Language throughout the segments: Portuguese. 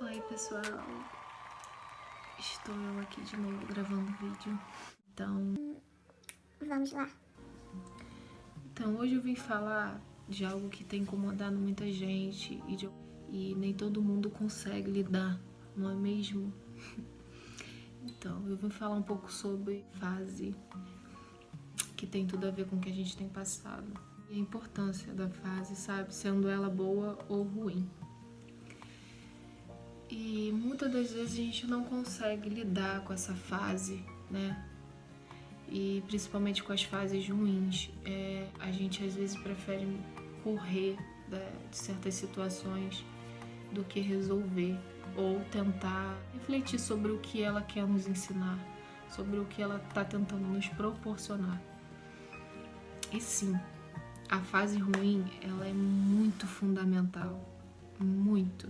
Oi pessoal, estou eu aqui de novo gravando vídeo, então Vamos lá. hoje eu vim falar de algo que tem incomodado muita gente e nem todo mundo consegue lidar, não é mesmo? Então eu vim falar um pouco sobre fase, que tem tudo a ver com o que a gente tem passado e a importância da fase, sabe, sendo ela boa ou ruim. E muitas das vezes a gente não consegue lidar com essa fase, né? E principalmente com as fases ruins. A gente às vezes prefere correr de certas situações do que resolver ou tentar refletir sobre o que ela quer nos ensinar, sobre o que ela está tentando nos proporcionar. E sim, a fase ruim, ela é muito fundamental, muito.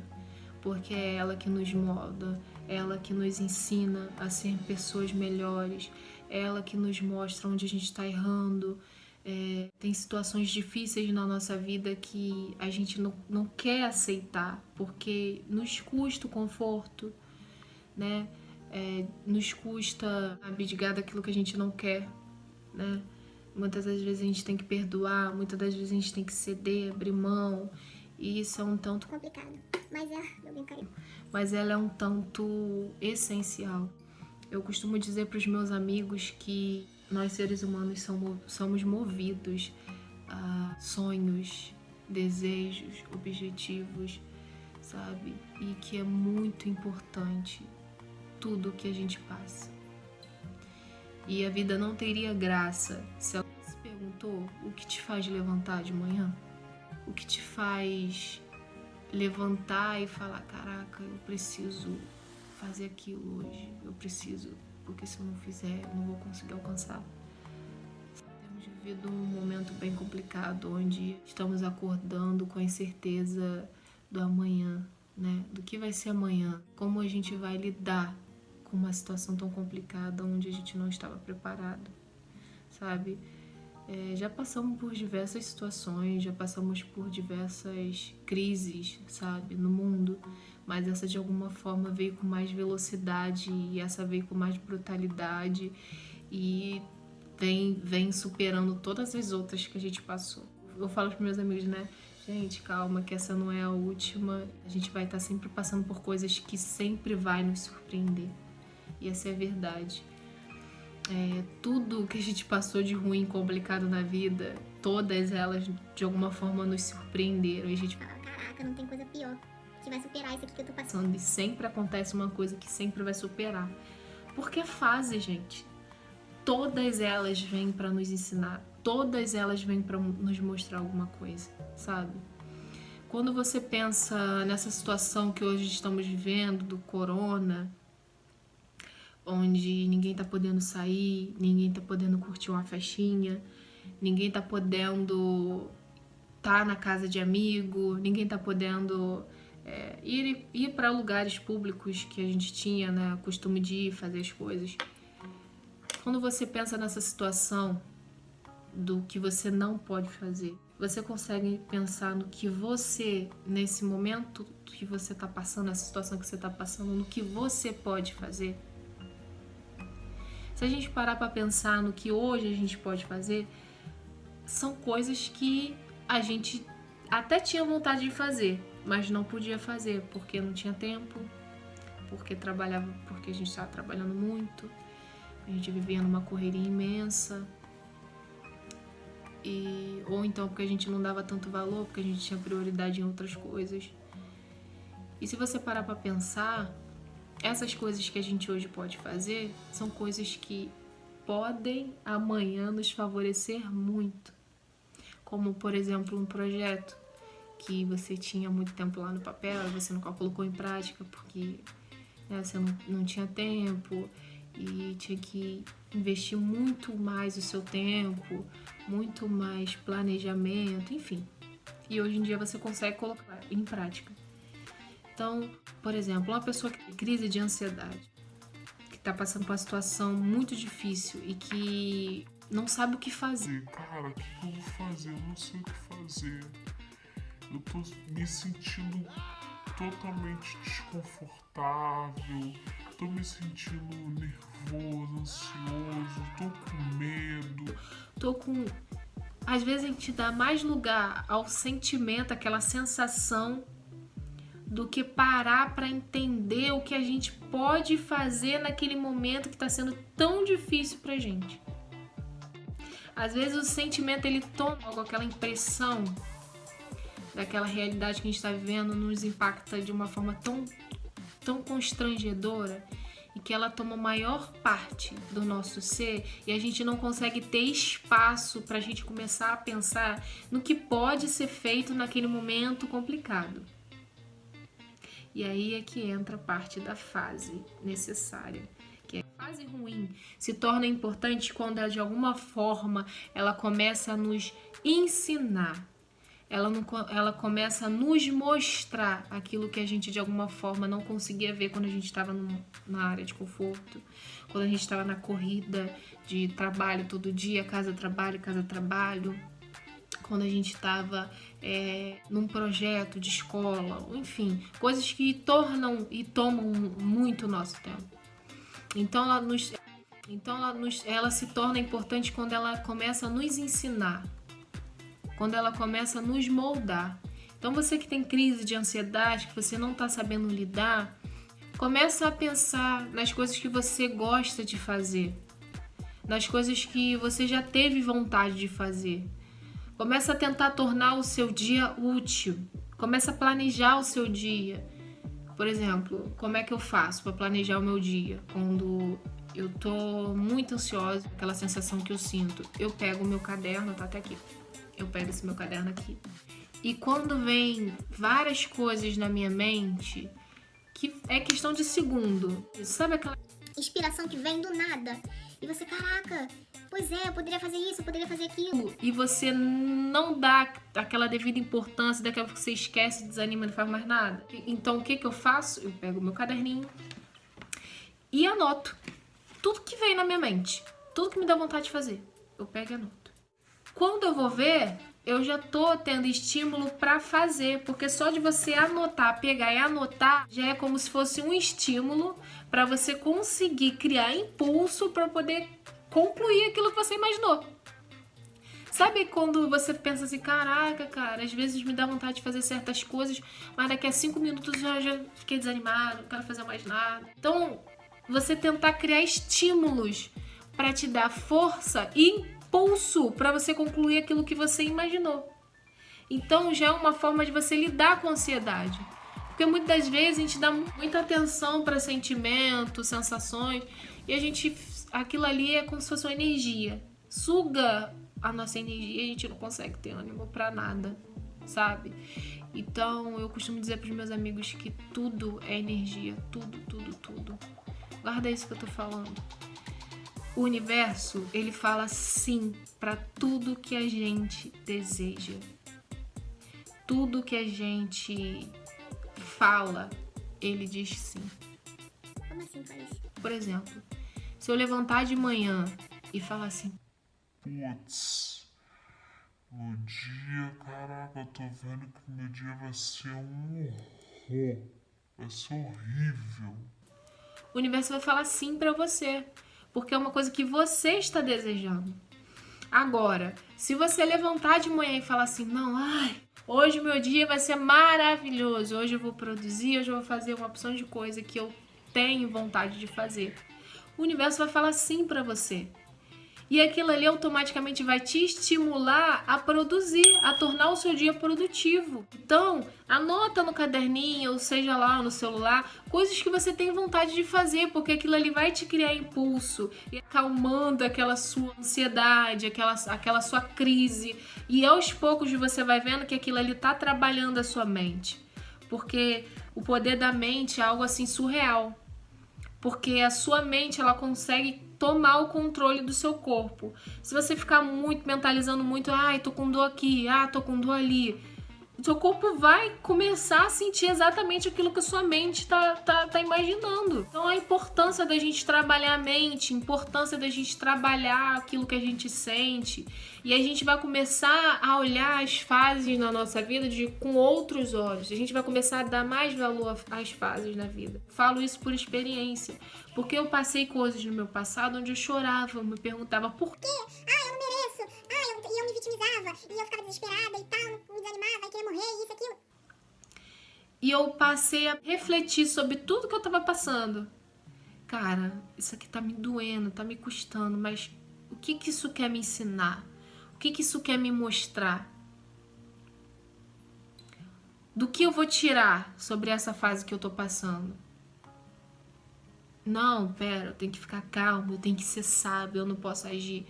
Porque é ela que nos molda, é ela que nos ensina a ser pessoas melhores, é ela que nos mostra onde a gente está errando. Tem situações difíceis na nossa vida que a gente não quer aceitar, porque nos custa o conforto, né? Nos custa abdicar daquilo que a gente não quer, né? Muitas das vezes a gente tem que perdoar, muitas das vezes a gente tem que ceder, abrir mão, e isso é um tanto Complicado, mas meu bem carinho. Mas ela é um tanto essencial. Eu costumo dizer para os meus amigos que nós seres humanos somos movidos a sonhos, desejos, objetivos, sabe? E que é muito importante tudo o que a gente passa. E a vida não teria graça se ela se perguntou o que te faz levantar de manhã, o que te faz levantar e falar, caraca, eu preciso fazer aquilo hoje, eu preciso, porque se eu não fizer, eu não vou conseguir alcançar. Temos vivido um momento bem complicado, onde estamos acordando com a incerteza do amanhã, né? Do que vai ser amanhã, como a gente vai lidar com uma situação tão complicada, onde a gente não estava preparado, sabe? Já passamos por diversas situações, já passamos por diversas crises, sabe, no mundo, mas essa de alguma forma veio com mais velocidade e essa veio com mais brutalidade e vem superando todas as outras que a gente passou. Eu falo para meus amigos, né? Gente, calma, que essa não é a última. A gente vai estar sempre passando por coisas que sempre vai nos surpreender. E essa é a verdade. Tudo que a gente passou de ruim, complicado na vida, todas elas de alguma forma nos surpreenderam. E a gente fala, caraca, não tem coisa pior que vai superar isso aqui que eu tô passando. E sempre acontece uma coisa que sempre vai superar. Porque é fase, gente. Todas elas vêm para nos ensinar, todas elas vêm para nos mostrar alguma coisa, sabe? Quando você pensa nessa situação que hoje estamos vivendo, do corona, onde ninguém tá podendo sair, ninguém tá podendo curtir uma festinha, ninguém tá podendo estar na casa de amigo, ninguém tá podendo ir para lugares públicos que a gente tinha, né, costume de ir fazer as coisas. Quando você pensa nessa situação do que você não pode fazer, você consegue pensar no que você, nesse momento que você tá passando, nessa situação que você tá passando, no que você pode fazer? Se a gente parar para pensar no que hoje a gente pode fazer, são coisas que a gente até tinha vontade de fazer, mas não podia fazer porque não tinha tempo, porque a gente estava trabalhando muito, a gente vivia numa correria imensa, ou então porque a gente não dava tanto valor, porque a gente tinha prioridade em outras coisas. E se você parar para pensar, essas coisas que a gente hoje pode fazer são coisas que podem amanhã nos favorecer muito. Como, por exemplo, um projeto que você tinha muito tempo lá no papel e você nunca colocou em prática porque você não tinha tempo e tinha que investir muito mais o seu tempo, muito mais planejamento, enfim. E hoje em dia você consegue colocar em prática. Então, por exemplo, uma pessoa que tem crise de ansiedade, que está passando por uma situação muito difícil e que não sabe o que fazer. Cara, o que eu vou fazer? Eu não sei o que fazer. Eu tô me sentindo totalmente desconfortável, tô me sentindo nervoso, ansioso, tô com medo. Às vezes a gente dá mais lugar ao sentimento, aquela sensação, do que parar para entender o que a gente pode fazer naquele momento que está sendo tão difícil pra gente. Às vezes o sentimento ele toma aquela impressão daquela realidade que a gente está vivendo, nos impacta de uma forma tão constrangedora e que ela toma maior parte do nosso ser e a gente não consegue ter espaço para a gente começar a pensar no que pode ser feito naquele momento complicado. E aí é que entra parte da fase necessária, que é a fase ruim. Se torna importante quando ela, de alguma forma, ela começa a nos ensinar. Ela começa a nos mostrar aquilo que a gente, de alguma forma, não conseguia ver quando a gente estava na área de conforto, quando a gente estava na corrida de trabalho todo dia, casa, trabalho, quando a gente estava num projeto de escola, enfim, coisas que tornam e tomam muito nosso tempo. Então ela se torna importante quando ela começa a nos ensinar, quando ela começa a nos moldar. Então você que tem crise de ansiedade, que você não está sabendo lidar, começa a pensar nas coisas que você gosta de fazer, nas coisas que você já teve vontade de fazer. Começa a tentar tornar o seu dia útil. Começa a planejar o seu dia. Por exemplo, como é que eu faço para planejar o meu dia? Quando eu tô muito ansiosa, aquela sensação que eu sinto, eu pego o meu caderno, tá até aqui. Eu pego esse meu caderno aqui. E quando vem várias coisas na minha mente, que é questão de segundo. Sabe aquela inspiração que vem do nada? E você, caraca, pois é, eu poderia fazer isso, eu poderia fazer aquilo. E você não dá aquela devida importância, daquela que você esquece, desanima e não faz mais nada. Então o que eu faço? Eu pego o meu caderninho e anoto tudo que vem na minha mente, tudo que me dá vontade de fazer. Eu pego e anoto. Quando eu vou ver, eu já tô tendo estímulo para fazer, porque só de você anotar, pegar e anotar, já é como se fosse um estímulo para você conseguir criar impulso para poder concluir aquilo que você imaginou. Sabe quando você pensa assim, caraca, cara, às vezes me dá vontade de fazer certas coisas, mas daqui a 5 minutos já fiquei desanimado, não quero fazer mais nada. Então, você tentar criar estímulos para te dar força e impulso para você concluir aquilo que você imaginou. Então, já é uma forma de você lidar com a ansiedade. Porque muitas das vezes a gente dá muita atenção para sentimentos, sensações, e aquilo ali é como se fosse uma energia. Suga a nossa energia e a gente não consegue ter ânimo para nada, sabe? Então, eu costumo dizer para os meus amigos que tudo é energia, tudo. Guarda isso que eu tô falando. O universo, ele fala sim para tudo que a gente deseja. Tudo que a gente fala, ele diz sim. Como assim, Clarice? Por exemplo, se eu levantar de manhã e falar assim, putz, o dia, caraca, eu tô vendo que meu dia vai ser um horror, vai ser horrível. o universo vai falar sim para você, porque é uma coisa que você está desejando. Agora, se você levantar de manhã e falar assim, não, hoje meu dia vai ser maravilhoso, hoje eu vou produzir, hoje eu vou fazer uma opção de coisa que eu tenho vontade de fazer, o universo vai falar sim para você. E aquilo ali automaticamente vai te estimular a produzir, a tornar o seu dia produtivo. Então, anota no caderninho, ou seja lá no celular, coisas que você tem vontade de fazer, porque aquilo ali vai te criar impulso, e acalmando aquela sua ansiedade, aquela sua crise. E aos poucos você vai vendo que aquilo ali está trabalhando a sua mente. Porque o poder da mente é algo assim surreal. Porque a sua mente, ela consegue tomar o controle do seu corpo. Se você ficar muito mentalizando muito, tô com dor aqui, tô com dor ali, o seu corpo vai começar a sentir exatamente aquilo que a sua mente tá imaginando. Então a importância da gente trabalhar a mente, a importância da gente trabalhar aquilo que a gente sente, e a gente vai começar a olhar as fases na nossa vida com outros olhos. A gente vai começar a dar mais valor às fases na vida. Falo isso por experiência, porque eu passei coisas no meu passado onde eu chorava, eu me perguntava por quê? Eu não mereço. E eu me vitimizava. E eu ficava desesperada e tal, me desanimava, e queria morrer, isso, aquilo. E eu passei a refletir sobre tudo que eu tava passando. Cara, isso aqui tá me doendo, tá me custando, mas o que isso quer me ensinar? O que isso quer me mostrar? Do que eu vou tirar sobre essa fase que eu tô passando? Não, pera, eu tenho que ficar calmo, eu tenho que ser sábio, eu não posso agir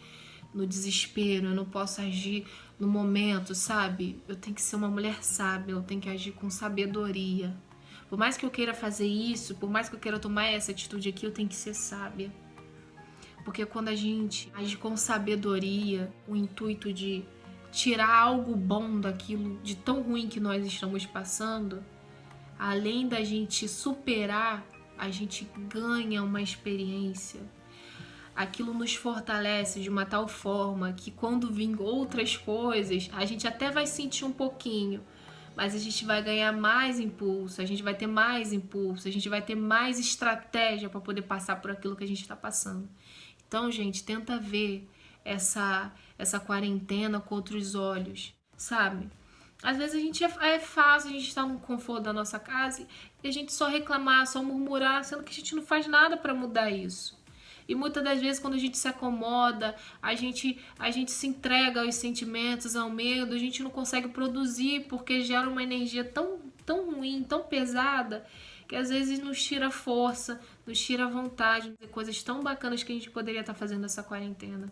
no desespero, eu não posso agir no momento, sabe? Eu tenho que ser uma mulher sábia, eu tenho que agir com sabedoria. Por mais que eu queira fazer isso, por mais que eu queira tomar essa atitude aqui, eu tenho que ser sábia. Porque quando a gente age com sabedoria, o intuito de tirar algo bom daquilo de tão ruim que nós estamos passando, além da gente superar, a gente ganha uma experiência. Aquilo nos fortalece de uma tal forma que quando vir outras coisas, a gente até vai sentir um pouquinho, mas a gente vai ganhar mais impulso, a gente vai ter mais impulso, a gente vai ter mais estratégia para poder passar por aquilo que a gente está passando. Então, gente, tenta ver essa quarentena com outros olhos, sabe? Às vezes a gente é fácil, a gente tá no conforto da nossa casa e a gente só reclamar, só murmurar, sendo que a gente não faz nada para mudar isso. E muitas das vezes quando a gente se acomoda, a gente se entrega aos sentimentos, ao medo, a gente não consegue produzir porque gera uma energia tão ruim, tão pesada, que às vezes nos tira força, nos tira vontade de coisas tão bacanas que a gente poderia estar fazendo nessa quarentena,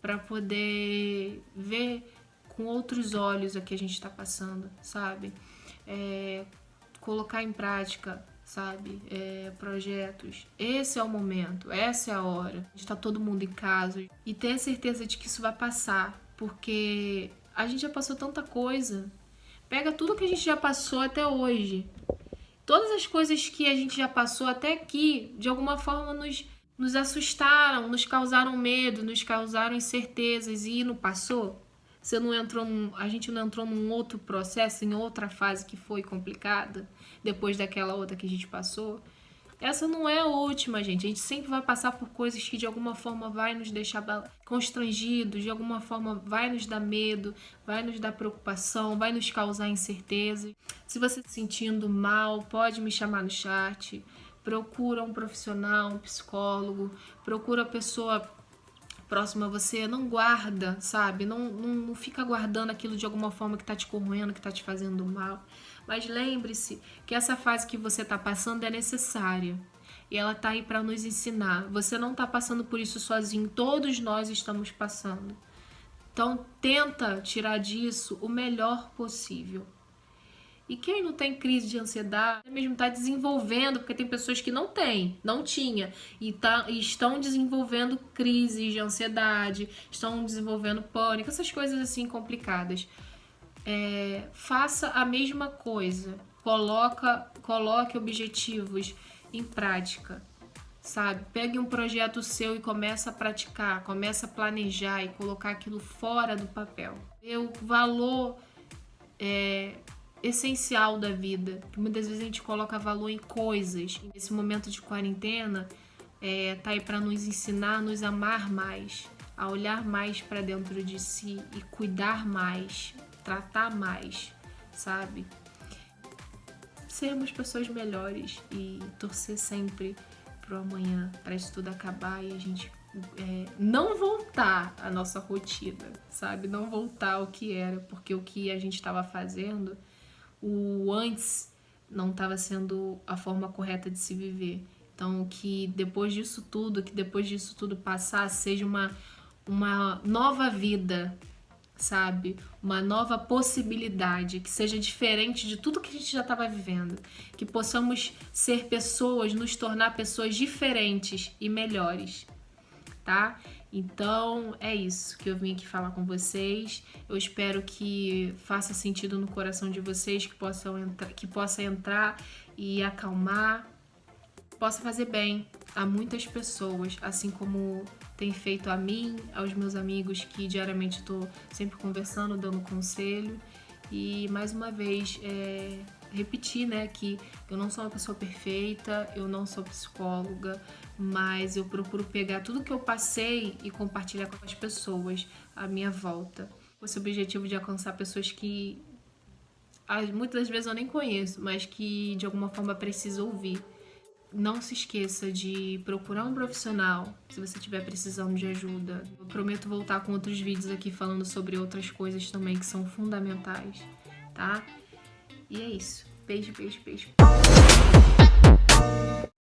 para poder ver com outros olhos o que a gente está passando, sabe? Colocar em prática, sabe? Projetos. Esse é o momento, essa é a hora. Está todo mundo em casa e ter a certeza de que isso vai passar, porque a gente já passou tanta coisa. Pega tudo que a gente já passou até hoje. Todas as coisas que a gente já passou até aqui, de alguma forma nos assustaram, nos causaram medo, nos causaram incertezas e não passou. A gente não entrou num outro processo, em outra fase que foi complicada, depois daquela outra que a gente passou. Essa não é a última, gente. A gente sempre vai passar por coisas que de alguma forma vai nos deixar constrangidos, de alguma forma vai nos dar medo, vai nos dar preocupação, vai nos causar incerteza. Se você está se sentindo mal, pode me chamar no chat. Procura um profissional, um psicólogo, procura a pessoa próxima a você, não guarda, sabe? Não fica guardando aquilo de alguma forma que tá te corroendo, que tá te fazendo mal. Mas lembre-se que essa fase que você tá passando é necessária. E ela tá aí para nos ensinar. Você não tá passando por isso sozinho, todos nós estamos passando. Então tenta tirar disso o melhor possível. E quem não tem crise de ansiedade, mesmo está desenvolvendo, porque tem pessoas que não tinha, e estão desenvolvendo crises de ansiedade, estão desenvolvendo pânico, essas coisas assim complicadas. Faça a mesma coisa, coloque objetivos em prática, sabe? Pegue um projeto seu e comece a praticar, comece a planejar e colocar aquilo fora do papel. O valor essencial da vida, que muitas vezes a gente coloca valor em coisas. Nesse momento de quarentena, tá aí para nos ensinar a nos amar mais, a olhar mais para dentro de si e cuidar mais, tratar mais, sabe? Sermos pessoas melhores e torcer sempre pro amanhã, para isso tudo acabar e a gente não voltar à nossa rotina, sabe? Não voltar ao que era, porque o que a gente estava fazendo, o antes não estava sendo a forma correta de se viver. Então, que depois disso tudo passar, seja uma nova vida, sabe? Uma nova possibilidade, que seja diferente de tudo que a gente já estava vivendo. Que possamos ser pessoas, nos tornar pessoas diferentes e melhores, tá? Então é isso que eu vim aqui falar com vocês. Eu espero que faça sentido no coração de vocês, que possa entrar e acalmar, possa fazer bem a muitas pessoas, assim como tem feito a mim, aos meus amigos que diariamente estou sempre conversando, dando conselho. E mais uma vez, repetir, né, que eu não sou uma pessoa perfeita, eu não sou psicóloga, mas eu procuro pegar tudo que eu passei e compartilhar com as pessoas à minha volta, com esse objetivo de alcançar pessoas que muitas das vezes eu nem conheço, mas que de alguma forma precisam ouvir. Não se esqueça de procurar um profissional se você estiver precisando de ajuda. Eu prometo voltar com outros vídeos aqui falando sobre outras coisas também que são fundamentais, tá? E é isso. Beijo, beijo, beijo.